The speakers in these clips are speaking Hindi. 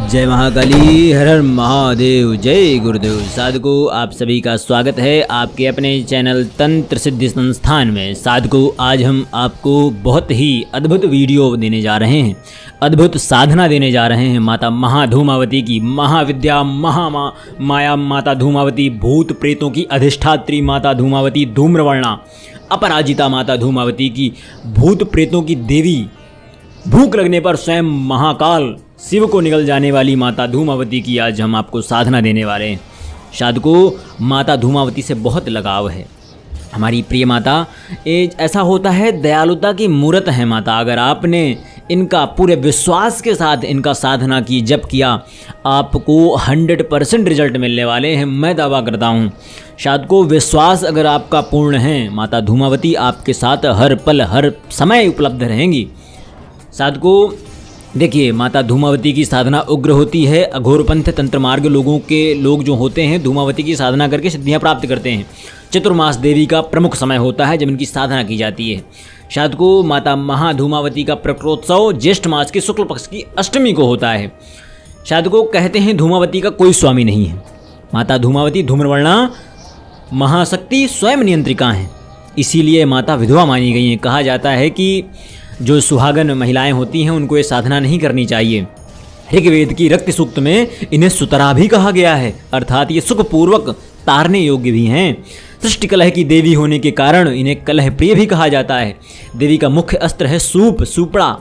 जय महाकाली, हर हर महादेव, जय गुरुदेव। साधकों, आप सभी का स्वागत है आपके अपने चैनल तंत्र सिद्धि संस्थान में। साधकों, आज हम आपको बहुत ही अद्भुत वीडियो देने जा रहे हैं, अद्भुत साधना देने जा रहे हैं माता महाधूमावती की, महाविद्या माया माता धूमावती, भूत प्रेतों की अधिष्ठात्री माता धूमावती, धूम्रवर्णा अपराजिता माता धूमावती की, भूत प्रेतों की देवी, भूख लगने पर स्वयं महाकाल शिव को निकल जाने वाली माता धूमावती की आज हम आपको साधना देने वाले हैं। साधकों, माता धूमावती से बहुत लगाव है हमारी प्रिय माता। ऐसा होता है, दयालुता की मूर्त है माता। अगर आपने इनका पूरे विश्वास के साथ इनका साधना की, जप किया, आपको 100% रिजल्ट मिलने वाले हैं, मैं दावा करता हूँ। साधकों, विश्वास अगर आपका पूर्ण है, माता धूमावती आपके साथ हर पल हर समय उपलब्ध रहेंगी। साधकों, देखिए, माता धूमावती की साधना उग्र होती है। अघोरपंथ तंत्र मार्ग लोग जो होते हैं, धूमावती की साधना करके सिद्धियां प्राप्त करते हैं। चतुर्मास देवी का प्रमुख समय होता है जब इनकी साधना की जाती है। साधकों, माता महाधूमावती का प्रकटोत्सव ज्येष्ठ मास की शुक्ल पक्ष की अष्टमी को होता है। साधकों, कहते हैं धूमावती का कोई स्वामी नहीं है। माता धूमावती धूम्रवर्णा महाशक्ति स्वयं नियंत्रिका हैं, इसीलिए माता विधवा मानी गई हैं। कहा जाता है कि जो सुहागन महिलाएं होती हैं उनको ये साधना नहीं करनी चाहिए। ऋग्वेद की रक्त सूक्त में इन्हें सुतरा भी कहा गया है, अर्थात ये सुखपूर्वक तारने योग्य भी हैं। सृष्टि कलह की देवी होने के कारण इन्हें कलह प्रिय भी कहा जाता है। देवी का मुख्य अस्त्र है सुपड़ा,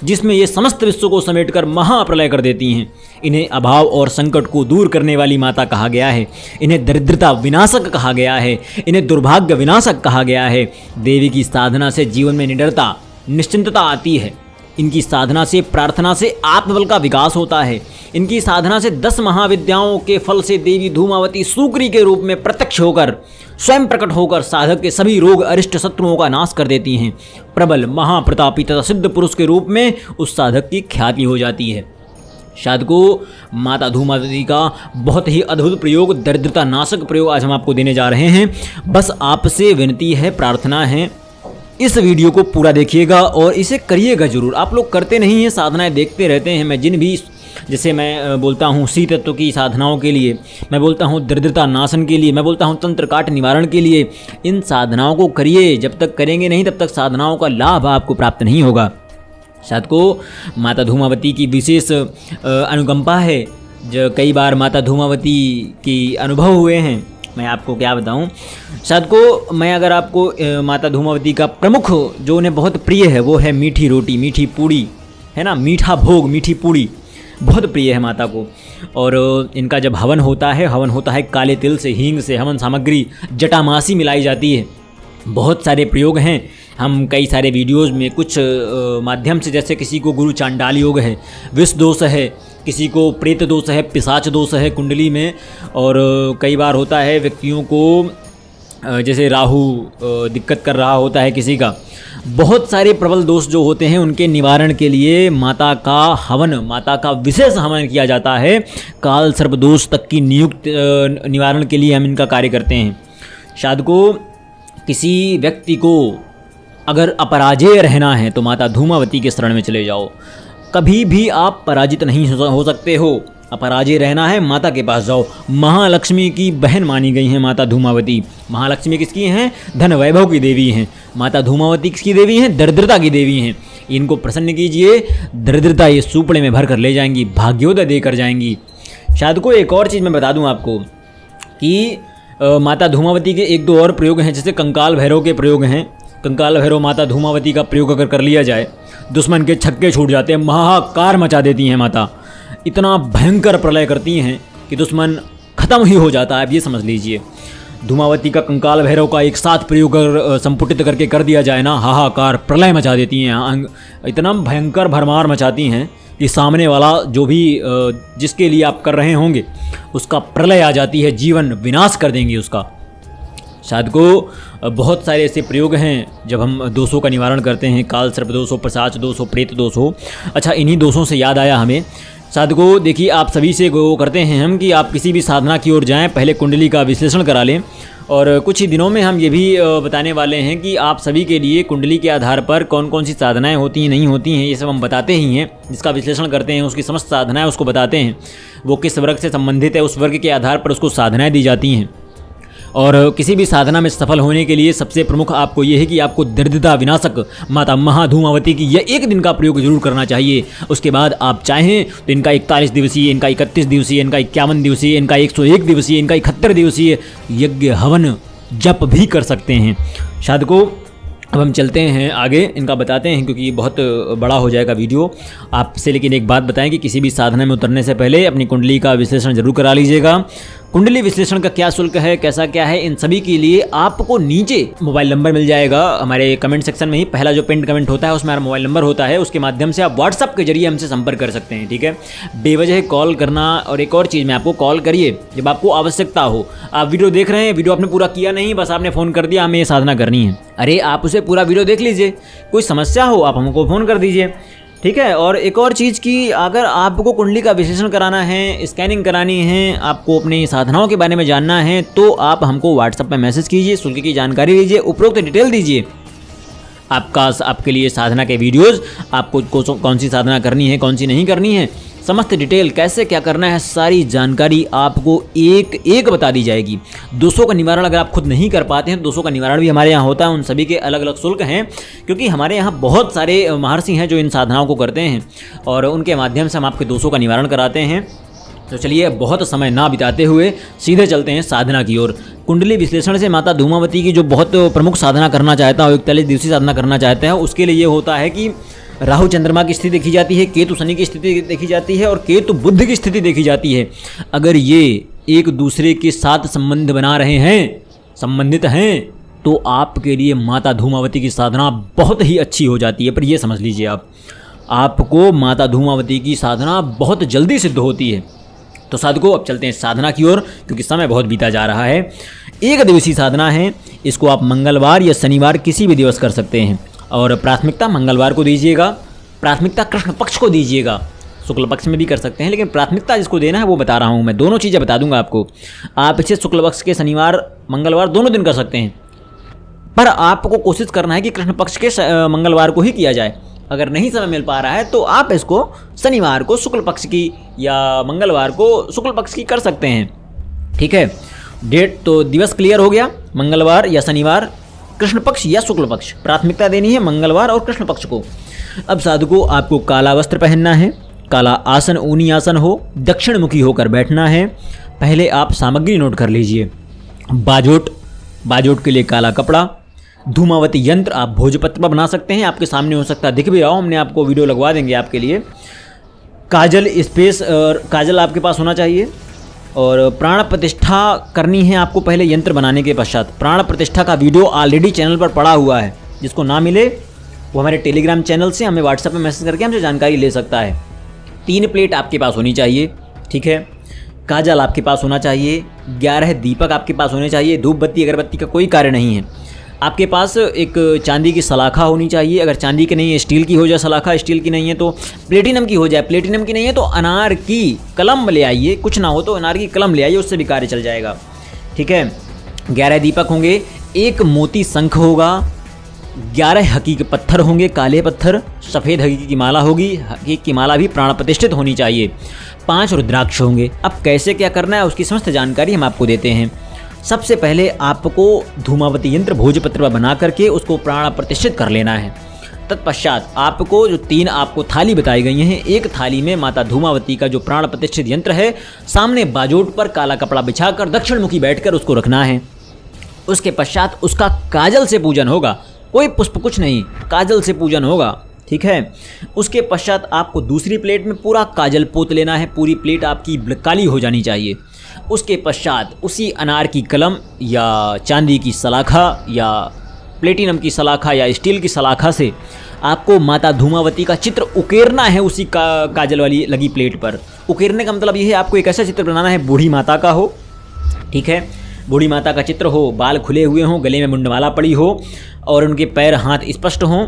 जिसमें ये समस्त विश्व को समेटकर महाप्रलय कर देती हैं। इन्हें अभाव और संकट को दूर करने वाली माता कहा गया है। इन्हें दरिद्रता विनाशक कहा गया है। इन्हें दुर्भाग्य विनाशक कहा गया है। देवी की साधना से जीवन में निडरता निश्चिंतता आती है। इनकी साधना से, प्रार्थना से आत्मबल का विकास होता है। इनकी साधना से 10 महाविद्याओं के फल से देवी धूमावती सूकरी के रूप में प्रत्यक्ष होकर, स्वयं प्रकट होकर साधक के सभी रोग अरिष्ट शत्रुओं का नाश कर देती हैं। प्रबल महाप्रतापी तथा सिद्ध पुरुष के रूप में उस साधक की ख्याति हो जाती है। साधकों, माता धूमावती का बहुत ही अद्भुत प्रयोग, दरिद्रता नाशक प्रयोग आज हम आपको देने जा रहे हैं। बस आपसे विनती है, प्रार्थना है, इस वीडियो को पूरा देखिएगा और इसे करिएगा जरूर। आप लोग करते नहीं हैं, साधनाएं देखते रहते हैं। मैं जैसे मैं बोलता हूँ सी तत्व की साधनाओं के लिए, मैं बोलता हूँ दरिद्रता नाशन के लिए, मैं बोलता हूँ तंत्र काट निवारण के लिए, इन साधनाओं को करिए। जब तक करेंगे नहीं तब तक साधनाओं का लाभ आपको प्राप्त नहीं होगा। साधकों, माता धूमावती की विशेष अनुकंपा है। जो कई बार माता धूमावती की अनुभव हुए हैं, मैं आपको क्या बताऊं। साधकों, मैं अगर आपको माता धूमावती का प्रमुख जो उन्हें बहुत प्रिय है वो है मीठी रोटी, मीठी पूड़ी, है ना, मीठा भोग, मीठी पूड़ी बहुत प्रिय है माता को। और इनका जब हवन होता है काले तिल से, हींग से, हवन सामग्री जटामासी मिलाई जाती है। बहुत सारे प्रयोग हैं, हम कई सारे वीडियोज़ में कुछ माध्यम से, जैसे किसी को गुरु चांडाल योग है, विष दोष है, किसी को प्रेत दोष है, पिशाच दोष है कुंडली में, और कई बार होता है व्यक्तियों को जैसे राहु दिक्कत कर रहा होता है किसी का। बहुत सारे प्रबल दोष जो होते हैं उनके निवारण के लिए माता का हवन, माता का विशेष हवन किया जाता है। काल सर्प दोष तक की निवारण के लिए हम इनका कार्य करते हैं। साधकों, किसी व्यक्ति को अगर अपराजेय रहना है तो माता धूमावती के शरण में चले जाओ। कभी भी आप पराजित नहीं हो सकते हो। अपराजेय रहना है, माता के पास जाओ। महालक्ष्मी की बहन मानी गई हैं माता धूमावती। महालक्ष्मी किसकी हैं? धन वैभव की देवी हैं। माता धूमावती किसकी देवी हैं? दरिद्रता की देवी हैं। इनको प्रसन्न कीजिए, दरिद्रता ये सूपड़े में भर कर ले जाएंगी, भाग्योदय देकर जाएंगी। शायद को एक और चीज़ मैं बता दूं आपको कि माता धूमावती के 1-2 और प्रयोग हैं, जैसे कंकाल भैरव के प्रयोग हैं। कंकाल भैरव माता धूमावती का प्रयोग अगर कर लिया जाए, दुश्मन के छक्के छूट जाते हैं, महाकार मचा देती हैं माता। इतना भयंकर प्रलय करती हैं कि दुश्मन खत्म ही हो जाता है, आप ये समझ लीजिए। धूमावती का कंकाल भैरव का एक साथ प्रयोग संपुटित करके कर दिया जाए ना, हाहाकार प्रलय मचा देती हैं। इतना भयंकर भरमार मचाती हैं कि सामने वाला जो भी जिसके लिए आप कर रहे होंगे उसका प्रलय आ जाती है, जीवन विनाश कर देंगी उसका। साधकों, बहुत सारे ऐसे प्रयोग हैं जब हम दोषों का निवारण करते हैं, काल सर्प दोष हो, पिशाच दोष हो, प्रेत दोष हो। अच्छा, इन्हीं दोषों से याद आया हमें साधकों देखिए, आप सभी से वो करते हैं हम कि आप किसी भी साधना की ओर जाएं, पहले कुंडली का विश्लेषण करा लें। और कुछ ही दिनों में हम ये भी बताने वाले हैं कि आप सभी के लिए कुंडली के आधार पर कौन कौन सी साधनाएं होती हैं, नहीं होती हैं, ये सब हम बताते ही हैं। जिसका विश्लेषण करते हैं उसकी समस्त साधनाएं उसको बताते हैं, वो किस वर्ग से संबंधित है, उस वर्ग के आधार पर उसको साधनाएँ दी जाती हैं। और किसी भी साधना में सफल होने के लिए सबसे प्रमुख आपको ये है कि आपको दरिद्रता विनाशक माता महाधूमावती की यह एक दिन का प्रयोग जरूर करना चाहिए। उसके बाद आप चाहें तो इनका 41 दिवसीय, इनका 31 दिवसीय, इनका 51 दिवसीय, इनका 101 दिवसीय, इनका 71 दिवसीय यज्ञ हवन जप भी कर सकते हैं। साधकों अब हम चलते हैं आगे, इनका बताते हैं क्योंकि बहुत बड़ा हो जाएगा वीडियो आपसे। लेकिन एक बात बताएं कि किसी भी साधना में उतरने से पहले अपनी कुंडली का विश्लेषण जरूर करा लीजिएगा। कुंडली विश्लेषण का क्या शुल्क है, कैसा क्या है, इन सभी के लिए आपको नीचे मोबाइल नंबर मिल जाएगा हमारे कमेंट सेक्शन में ही। पहला जो पिन कमेंट होता है उसमें हमारा मोबाइल नंबर होता है, उसके माध्यम से आप व्हाट्सअप के जरिए हमसे संपर्क कर सकते हैं। ठीक है, बेवजह कॉल करना। और एक और चीज़, मैं आपको कॉल करिए जब आपको आवश्यकता हो। आप वीडियो देख रहे हैं, वीडियो आपने पूरा किया नहीं, बस आपने फ़ोन कर दिया हमें ये साधना करनी है, अरे आप उसे पूरा वीडियो देख लीजिए। कोई समस्या हो आप हमको फ़ोन कर दीजिए। ठीक है, और एक और चीज़ कि अगर आपको कुंडली का विश्लेषण कराना है, स्कैनिंग करानी है, आपको अपनी साधनाओं के बारे में जानना है, तो आप हमको व्हाट्सएप पे मैसेज कीजिए, शुल्क की जानकारी लीजिए, उपरोक्त डिटेल दीजिए। आपके लिए साधना के वीडियोस, आपको कौन सी साधना करनी है, कौन सी नहीं करनी है, समस्त डिटेल, कैसे क्या करना है, सारी जानकारी आपको एक एक बता दी जाएगी। दोषों का निवारण अगर आप खुद नहीं कर पाते हैं तो दोषों का निवारण भी हमारे यहाँ होता है। उन सभी के अलग अलग शुल्क हैं, क्योंकि हमारे यहाँ बहुत सारे महर्षि हैं जो इन साधनाओं को करते हैं और उनके माध्यम से हम आपके दोषों का निवारण कराते हैं। तो चलिए बहुत समय ना बिताते हुए सीधे चलते हैं साधना की ओर। कुंडली विश्लेषण से माता धूमावती की जो बहुत प्रमुख साधना करना चाहता है, 41 दिवसीय साधना करना चाहते हैं, उसके लिए ये होता है कि राहु चंद्रमा की स्थिति देखी जाती है, केतु शनि की स्थिति देखी जाती है और केतु बुध की स्थिति देखी जाती है। अगर ये एक दूसरे के साथ संबंध बना रहे हैं, संबंधित हैं, तो आपके लिए माता धूमावती की साधना बहुत ही अच्छी हो जाती है। पर ये समझ लीजिए आपको माता धूमावती की साधना बहुत जल्दी सिद्ध होती है। तो साधकों अब चलते हैं साधना की ओर, क्योंकि समय बहुत बीता जा रहा है। एक दिवसीय साधना है, इसको आप मंगलवार या शनिवार किसी भी दिवस कर सकते हैं और प्राथमिकता मंगलवार को दीजिएगा। प्राथमिकता कृष्ण पक्ष को दीजिएगा, शुक्ल पक्ष में भी कर सकते हैं, लेकिन प्राथमिकता जिसको देना है वो बता रहा हूँ मैं। दोनों चीज़ें बता दूंगा आपको। आप इसे शुक्ल पक्ष के शनिवार मंगलवार दोनों दिन कर सकते हैं, पर आपको कोशिश करना है कि कृष्ण पक्ष के मंगलवार को ही किया जाए। अगर नहीं समय मिल पा रहा है तो आप इसको शनिवार को शुक्ल पक्ष की या मंगलवार को शुक्ल पक्ष की कर सकते हैं। ठीक है, डेट तो दिवस क्लियर हो गया, मंगलवार या शनिवार, कृष्ण पक्ष या शुक्ल पक्ष। प्राथमिकता देनी है मंगलवार और कृष्ण पक्ष को। अब साधकों आपको काला वस्त्र पहनना है, काला आसन ऊनी आसन हो, दक्षिण मुखी होकर बैठना है। पहले आप सामग्री नोट कर लीजिए। बाजोट के लिए काला कपड़ा, धूमावती यंत्र आप भोजपत्र पर बना सकते हैं, आपके सामने हो सकता है, दिख भी रहा हो, हमने आपको वीडियो लगवा देंगे आपके लिए। काजल स्पेस और काजल आपके पास होना चाहिए। और प्राण प्रतिष्ठा करनी है आपको पहले यंत्र बनाने के पश्चात। प्राण प्रतिष्ठा का वीडियो ऑलरेडी चैनल पर पड़ा हुआ है, जिसको ना मिले वो हमारे टेलीग्राम चैनल से हमें व्हाट्सएप में मैसेज करके हमसे जानकारी ले सकता है। 3 प्लेट आपके पास होनी चाहिए। ठीक है, काजल आपके पास होना चाहिए, 11 दीपक आपके पास होने चाहिए। धूप बत्ती अगरबत्ती का कोई कार्य नहीं है। आपके पास एक चांदी की सलाखा होनी चाहिए, अगर चांदी की नहीं है स्टील की हो जाए सलाखा, स्टील की नहीं है तो प्लेटिनम की हो जाए, प्लेटिनम की नहीं है तो अनार की कलम ले आइए, कुछ ना हो तो अनार की कलम ले आइए, उससे भी कार्य चल जाएगा। ठीक है, 11 दीपक होंगे, 1 मोती शंख होगा, 11 हकीक पत्थर होंगे, काले पत्थर, सफ़ेद हकीक की माला होगी, हकीक की माला भी प्राण प्रतिष्ठित होनी चाहिए, 5 रुद्राक्ष होंगे। अब कैसे क्या करना है उसकी समस्त जानकारी हम आपको देते हैं। सबसे पहले आपको धूमावती यंत्र भोजपत्र पर बना करके उसको प्राण प्रतिष्ठित कर लेना है। तत्पश्चात आपको जो 3 आपको थाली बताई गई हैं, एक थाली में माता धूमावती का जो प्राण प्रतिष्ठित यंत्र है, सामने बाजोट पर काला कपड़ा बिछाकर दक्षिण मुखी बैठकर उसको रखना है। उसके पश्चात उसका काजल से पूजन होगा, कोई पुष्प कुछ नहीं, काजल से पूजन होगा। ठीक है, उसके पश्चात आपको दूसरी प्लेट में पूरा काजल पोत लेना है, पूरी प्लेट आपकी काली हो जानी चाहिए। उसके पश्चात उसी अनार की कलम या चांदी की सलाखा या प्लेटिनम की सलाखा या स्टील की सलाखा से आपको माता धूमावती का चित्र उकेरना है उसी काजल वाली लगी प्लेट पर। उकेरने का मतलब ये है आपको एक ऐसा चित्र बनाना है बूढ़ी माता का हो। ठीक है, बूढ़ी माता का चित्र हो, बाल खुले हुए हों, गले में मुंडमाला पड़ी हो और उनके पैर हाथ स्पष्ट हों,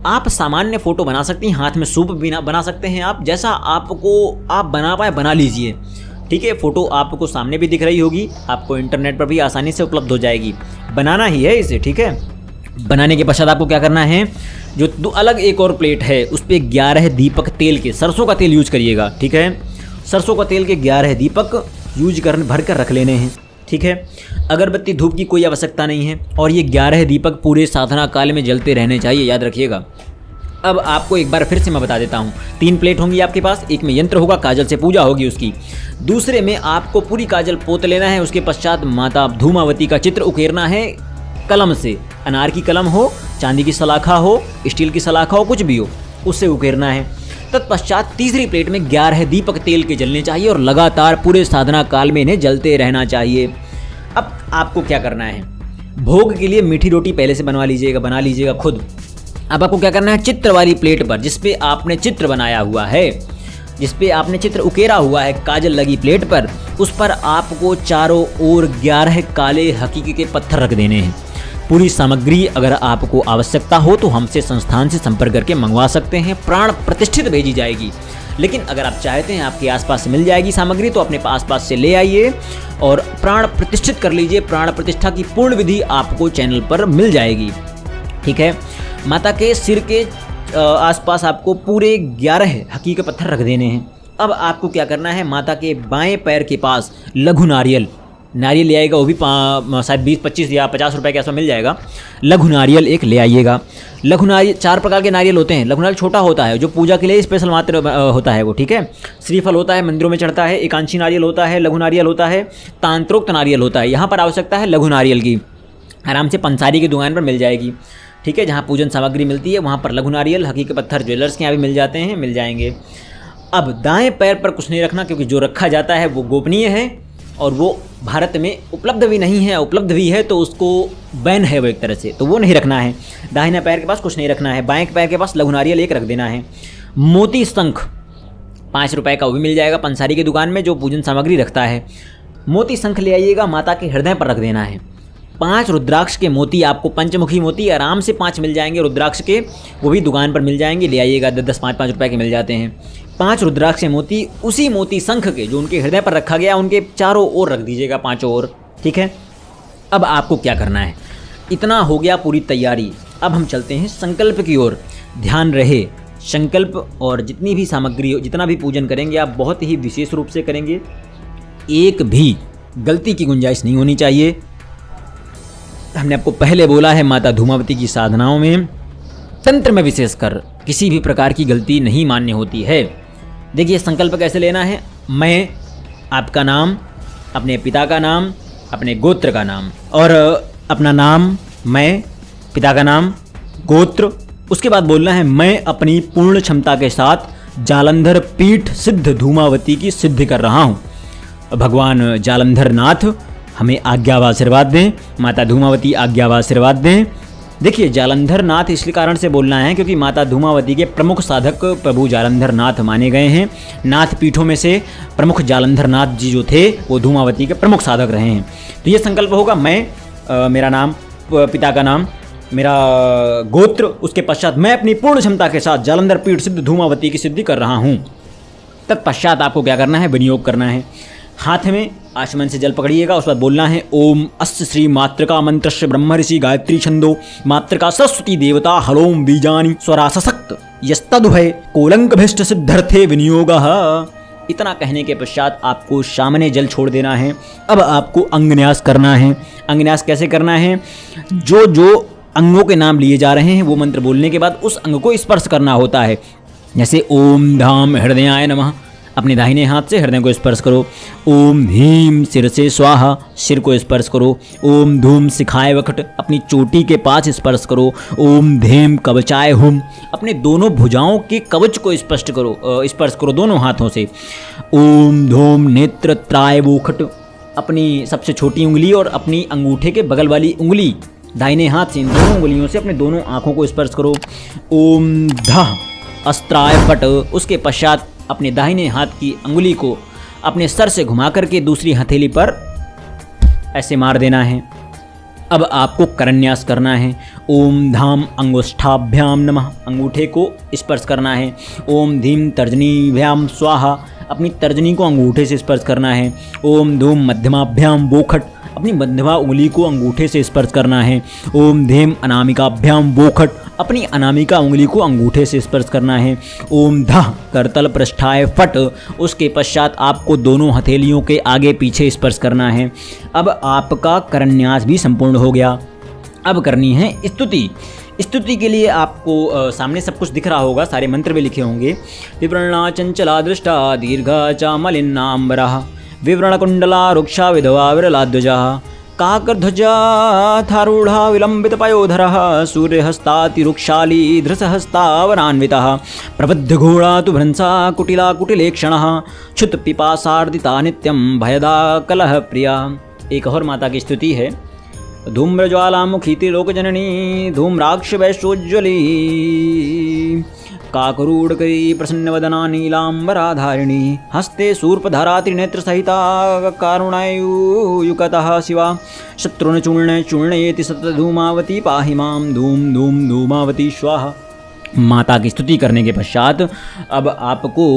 आप सामान्य फ़ोटो बना सकती हैं, हाथ में सूप भी बना सकते हैं आप, जैसा आप बना पाए बना लीजिए। ठीक है, फ़ोटो आपको सामने भी दिख रही होगी, आपको इंटरनेट पर भी आसानी से उपलब्ध हो जाएगी। बनाना ही है इसे। ठीक है, बनाने के पश्चात आपको क्या करना है, जो दो अलग एक और प्लेट है उस पर 11 दीपक तेल के, सरसों का तेल यूज करिएगा। ठीक है, सरसों का तेल के 11 दीपक भर कर रख लेने हैं। ठीक है, अगरबत्ती धूप की कोई आवश्यकता नहीं है और ये 11 दीपक पूरे साधना काल में जलते रहने चाहिए, याद रखिएगा। अब आपको एक बार फिर से मैं बता देता हूँ, 3 प्लेट होंगी आपके पास, एक में यंत्र होगा, काजल से पूजा होगी उसकी, दूसरे में आपको पूरी काजल पोत लेना है। उसके पश्चात माता धूमावती का चित्र उकेरना है कलम से, अनार की कलम हो, चांदी की सलाखा हो, स्टील की सलाखा हो, कुछ भी हो, उससे उकेरना है। तत्पश्चात तीसरी प्लेट में 11 दीपक तेल के जलने चाहिए और लगातार पूरे साधना काल में इन्हें जलते रहना चाहिए। अब आपको क्या करना है, भोग के लिए मीठी रोटी पहले से बना लीजिएगा खुद। अब आपको क्या करना है, चित्र वाली प्लेट पर जिसपे आपने चित्र बनाया हुआ है, जिसपे आपने चित्र उकेरा हुआ है काजल लगी प्लेट पर, उस पर आपको चारों ओर 11 काले हकीकी के पत्थर रख देने हैं। पूरी सामग्री अगर आपको आवश्यकता हो तो हमसे संस्थान से संपर्क करके मंगवा सकते हैं, प्राण प्रतिष्ठित भेजी जाएगी। लेकिन अगर आप चाहते हैं आपके आसपास से मिल जाएगी सामग्री तो अपने आसपास से ले आइए और प्राण प्रतिष्ठित कर लीजिए। प्राण प्रतिष्ठा की पूर्ण विधि आपको चैनल पर मिल जाएगी। ठीक है, माता के सिर के आसपास आपको पूरे 11 हकीकी के पत्थर रख देने हैं। अब आपको क्या करना है, माता के बाएं पैर के पास लघु नारियल ले आइएगा, वो भी शायद 20-25 या 50 रुपए के आसपास मिल जाएगा। लघु नारियल एक ले आइएगा। लघु नारियल 4 प्रकार के नारियल होते हैं। लघु नारियल छोटा होता है जो पूजा के लिए स्पेशल मात्र होता है वो। ठीक है, श्रीफल होता है, मंदिरों में चढ़ता है, एकांशी नारियल होता है, लघु नारियल होता है, तांत्रोक्त नारियल होता है। यहाँ पर आवश्यकता है लघु नारियल की, आराम से पंसारी की दुकान पर मिल जाएगी। ठीक है, जहाँ पूजन सामग्री मिलती है वहाँ पर लघु नारियल हकीकी पत्थर ज्वेलर्स के यहाँ भी मिल जाएंगे। अब दाएं पैर पर कुछ नहीं रखना, क्योंकि जो रखा जाता है वो गोपनीय है और वो भारत में उपलब्ध भी नहीं है, उपलब्ध भी है तो उसको बैन है वो एक तरह से, तो वो नहीं रखना है। दाहिने पैर के पास कुछ नहीं रखना है, बाएं पैर के पास लघु नारियल एक रख देना है। मोती शंख 5 रुपए का वो भी मिल जाएगा पंसारी की दुकान में जो पूजन सामग्री रखता है। मोती शंख ले आइएगा, माता के हृदय पर रख देना है। 5 रुद्राक्ष के मोती, आपको पंचमुखी मोती आराम से 5 मिल जाएंगे रुद्राक्ष के, वो भी दुकान पर मिल जाएंगे, ले आइएगा। 10 5 रुपए के मिल जाते हैं। 5 रुद्राक्ष के मोती उसी मोती शंख के जो उनके हृदय पर रखा गया उनके चारों ओर रख दीजिएगा, 5 ओर। ठीक है, अब आपको क्या करना है, इतना हो गया पूरी तैयारी। अब हम चलते हैं संकल्प की ओर। ध्यान रहे, संकल्प और जितनी भी सामग्री हो, जितना भी पूजन करेंगे आप बहुत ही विशेष रूप से करेंगे, एक भी गलती की गुंजाइश नहीं होनी चाहिए। हमने आपको पहले बोला है, माता धूमावती की साधनाओं में, तंत्र में विशेषकर किसी भी प्रकार की गलती नहीं मान्य होती है। देखिए संकल्प कैसे लेना है, मैं आपका नाम, अपने पिता का नाम, अपने गोत्र का नाम और अपना नाम, मैं, पिता का नाम, गोत्र, उसके बाद बोलना है मैं अपनी पूर्ण क्षमता के साथ जालंधर पीठ सिद्ध धूमावती की सिद्धि कर रहा हूँ। भगवान जालंधर नाथ हमें आज्ञा व आशीर्वाद दें, माता धूमावती आज्ञा व आशीर्वाद दें। देखिए जालंधर नाथ इसलिए कारण से बोलना है क्योंकि माता धूमावती के प्रमुख साधक प्रभु जालंधर नाथ माने गए हैं। नाथ पीठों में से प्रमुख जालंधर नाथ जी जो थे वो धूमावती के प्रमुख साधक रहे हैं। तो ये संकल्प होगा, मैं मेरा नाम, पिता का नाम, मेरा गोत्र, उसके पश्चात मैं अपनी पूर्ण क्षमता के साथ जालंधर पीठ सिद्ध धूमावती की सिद्धि कर रहा हूँ। तत्पश्चात आपको क्या करना है, विनियोग करना है। हाथ में आचमन से जल पकड़िएगा, उस पर बोलना है ओम अस्य श्री मातृका मंत्रस्य ब्रह्म ऋषि गायत्री छंदो मातृका सरस्वती देवता हलोम बीजानि स्वरासक्त यस्तदुभय कोलंकभिष्ट सिद्धर्थे विनियोगः। इतना कहने के पश्चात आपको सामने जल छोड़ देना है। अब आपको अंगन्यास करना है। अंगन्यास कैसे करना है, जो जो अंगों के नाम लिए जा रहे हैं वो मंत्र बोलने के बाद उस अंग को स्पर्श करना होता है। जैसे ओम धाम हृदयाय नमः, अपने दाहिने हाथ से हृदय को स्पर्श करो। ओम धीम सिर से स्वाहा, सिर को स्पर्श करो। ओम धूम शिखाय वखट, अपनी चोटी के पास स्पर्श करो। ओम धेम कवचाय हुम, अपने दोनों भुजाओं के कवच को स्पर्श करो दोनों हाथों से। ओम धूम नेत्र त्राय वोखट, अपनी सबसे छोटी उंगली और अपनी अंगूठे के बगल वाली उंगली दाहिने हाथ से इन दोनों उंगलियों से अपने दोनों आँखों को स्पर्श करो। ओम धः अस्त्राय फट, उसके पश्चात अपने दाहिने हाथ की अंगुली को अपने सर से घुमा करके दूसरी हथेली पर ऐसे मार देना है। अब आपको करन्यास करना है। ओम धाम अंगुष्ठाभ्याम नमः, अंगूठे को स्पर्श करना है। ओम धीम तर्जनीभ्याम स्वाहा, अपनी तर्जनी को अंगूठे से स्पर्श करना है। ओम धूम मध्यमाभ्याम बोखट, अपनी मध्यमा उंगली को अंगूठे से स्पर्श करना है। ओम धीम अनामिकाभ्याम बोखट, अपनी अनामिका उंगली को अंगूठे से स्पर्श करना है। ओम धः करतल पृष्ठाय फट, उसके पश्चात आपको दोनों हथेलियों के आगे पीछे स्पर्श करना है। अब आपका करन्यास भी संपूर्ण हो गया। अब करनी है स्तुति। स्तुति के लिए आपको सामने सब कुछ दिख रहा होगा, सारे मंत्र भी लिखे होंगे। विवरणा चंचला दृष्टा दीर्घा चामलिन्नाम्बरः, विवरणकुंडला रुक्षा विधवा विरलाध्वजा, काकध्वजा थारूढ़ा विलंबित पयोधरः, सूर्यहस्तातिरुक्षाली धृसहस्तावरान्वितः, प्रबद्धघोड़ा तु भ्रंसा कुटिला कुटिलेक्षणः, क्षुत पिपासार्दिता नित्यं भयदा कलह प्रिया। एक और माता की स्तुति है। धूम्रज्वालामुखी त्रिलोकजननी धूम्राक्ष वैश्योज्ज्वली, काकरूढ़करी प्रसन्नवदना नीलाम्बराधारिणी, हस्ते शूर्पधरा त्रिनेत्र सहिता कारुणायुयुकतः शिवा, शत्रुन चूर्ण चूर्णयेति सतधूमावती पाहि मां, धूम धूम धूमावती स्वाहा। माता की स्तुति करने के पश्चात अब आपको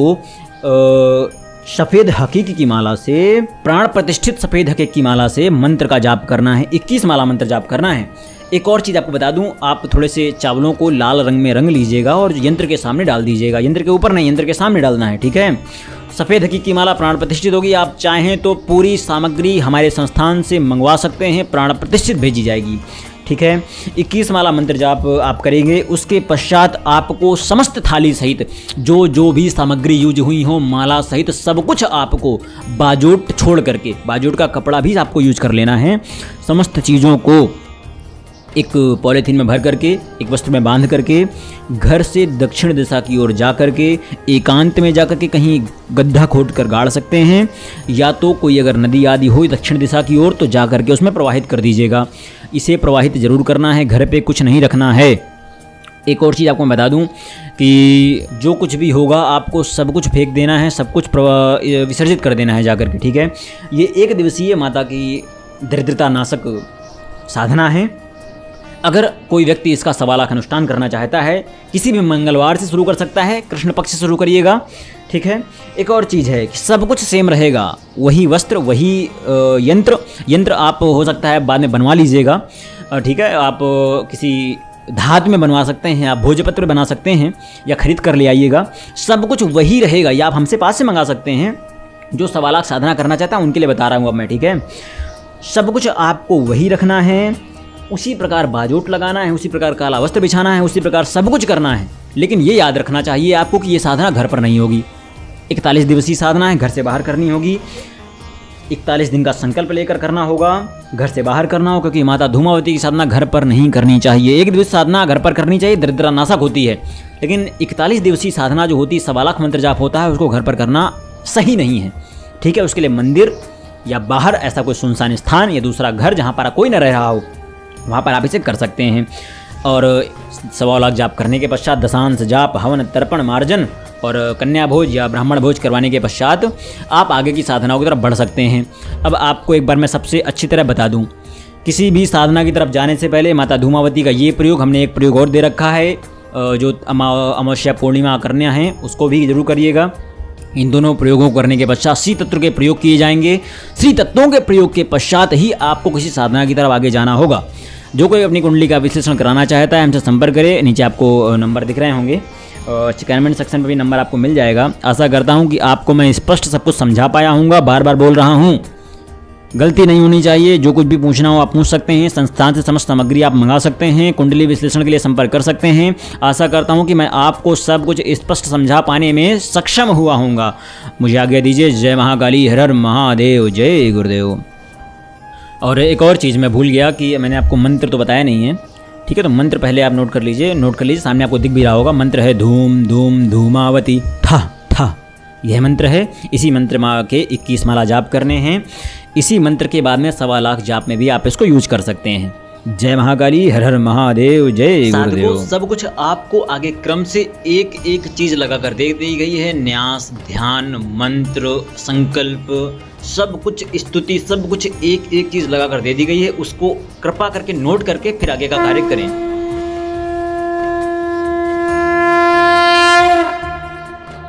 सफ़ेद हकीक की माला से, प्राण प्रतिष्ठित सफ़ेद हकीक की माला से मंत्र का जाप करना है। 21 माला मंत्र जाप करना है। एक और चीज़ आपको बता दूं, आप थोड़े से चावलों को लाल रंग में रंग लीजिएगा और यंत्र के सामने डाल दीजिएगा। यंत्र के ऊपर नहीं, यंत्र के सामने डालना है, ठीक है। सफ़ेद हकीक की माला प्राण प्रतिष्ठित होगी। आप चाहें तो पूरी सामग्री हमारे संस्थान से मंगवा सकते हैं, प्राण प्रतिष्ठित भेजी जाएगी, ठीक है। 21 माला मंत्र जाप आप करेंगे। उसके पश्चात आपको समस्त थाली सहित जो भी सामग्री यूज हुई हो, माला सहित सब कुछ आपको बाजोट छोड़ करके, बाजोट का कपड़ा भी आपको यूज कर लेना है। समस्त चीज़ों को एक पॉलीथीन में भर करके, एक वस्त्र में बांध करके, घर से दक्षिण दिशा की ओर जा करके, एकांत में जा करके कहीं गड्ढा खोद कर गाड़ सकते हैं, या तो कोई अगर नदी आदि हो दक्षिण दिशा की ओर तो जा करके उसमें प्रवाहित कर दीजिएगा। इसे प्रवाहित जरूर करना है, घर पे कुछ नहीं रखना है। एक और चीज़ आपको मैं बता दूं कि जो कुछ भी होगा आपको सब कुछ फेंक देना है, सब कुछ विसर्जित कर देना है जा करके, ठीक है। ये 1 दिवसीय माता की दरिद्रता नाशक साधना है। अगर कोई व्यक्ति इसका 1.25 लाख अनुष्ठान करना चाहता है, किसी भी मंगलवार से शुरू कर सकता है, कृष्ण पक्ष से शुरू करिएगा, ठीक है। एक और चीज़ है कि सब कुछ सेम रहेगा, वही वस्त्र, वही यंत्र आप हो सकता है बाद में बनवा लीजिएगा, ठीक है। आप किसी धातु में बनवा सकते हैं, आप भोजपत्र बना सकते हैं या खरीद कर ले आइएगा। सब कुछ वही रहेगा, या आप हमसे पास से मंगा सकते हैं। जो 1.25 लाख साधना करना चाहता है उनके लिए बता रहा हूँ अब मैं, ठीक है। सब कुछ आपको वही रखना है, उसी प्रकार बाजोट लगाना है, उसी प्रकार काला वस्त्र बिछाना है, उसी प्रकार सब कुछ करना है। लेकिन ये याद रखना चाहिए आपको कि ये साधना घर पर नहीं होगी। 41 दिवसीय साधना है, घर से बाहर करनी होगी। 41 दिन का संकल्प लेकर करना होगा, घर से बाहर करना होगा, क्योंकि माता धूमावती की साधना घर पर नहीं करनी चाहिए। 1 दिवसीय साधना घर पर करनी चाहिए, दरिद्रता नाशक होती है। लेकिन 41 दिवसीय साधना जो होती है, 1.25 लाख मंत्र जाप होता है, उसको घर पर करना सही नहीं है, ठीक है। उसके लिए मंदिर या बाहर ऐसा कोई सुनसान स्थान या दूसरा घर जहाँ पर कोई न रह रहा हो, वहाँ पर आप इसे कर सकते हैं। और 1.25 लाख जाप करने के पश्चात दशांश जाप, हवन, तर्पण, मार्जन और कन्या भोज या ब्राह्मण भोज करवाने के पश्चात आप आगे की साधनाओं की तरफ बढ़ सकते हैं। अब आपको एक बार मैं सबसे अच्छी तरह बता दूं, किसी भी साधना की तरफ जाने से पहले माता धूमावती का ये प्रयोग, हमने एक प्रयोग और दे रखा है, जो अमावस्या पूर्णिमा करना है उसको भी जरूर करिएगा। इन दोनों प्रयोगों को करने के पश्चात श्री तत्व के प्रयोग किए जाएंगे। श्री तत्वों के प्रयोग के पश्चात ही आपको किसी साधना की तरफ आगे जाना होगा। जो कोई अपनी कुंडली का विश्लेषण कराना चाहता है हमसे संपर्क करें। नीचे आपको नंबर दिख रहे होंगे, कमेंट सेक्शन पर भी नंबर आपको मिल जाएगा। आशा करता हूं कि आपको मैं स्पष्ट सब कुछ समझा पाया हूँगा। बार बार बोल रहा हूं, गलती नहीं होनी चाहिए। जो कुछ भी पूछना हो आप पूछ सकते हैं। संस्थान से समस्त सामग्री आप मंगा सकते हैं। कुंडली विश्लेषण के लिए संपर्क कर सकते हैं। आशा करता हूं कि मैं आपको सब कुछ स्पष्ट समझा पाने में सक्षम हुआ हूँगा। मुझे आज्ञा दीजिए। जय महाकाली, हर हर महादेव, जय गुरुदेव। और एक और चीज़ मैं भूल गया कि मैंने आपको मंत्र तो बताया नहीं है, ठीक है। तो मंत्र पहले आप नोट कर लीजिए, सामने आपको दिख भी रहा होगा। मंत्र है धूम धूम धूमावती था था, यह मंत्र है। इसी मंत्र के 21 माला जाप करने हैं। इसी मंत्र के बाद में 1.25 लाख जाप में भी आप इसको यूज कर सकते हैं। जय महाकाली, हर हर महादेव, जय साधकों, गुरुदेव। सब कुछ आपको आगे क्रम से एक एक चीज लगाकर दे दी गई है। न्यास, ध्यान, मंत्र, संकल्प, सब कुछ स्तुति, सब कुछ एक एक चीज लगाकर दे दी गई है। उसको कृपा करके नोट करके फिर आगे का कार्य करें।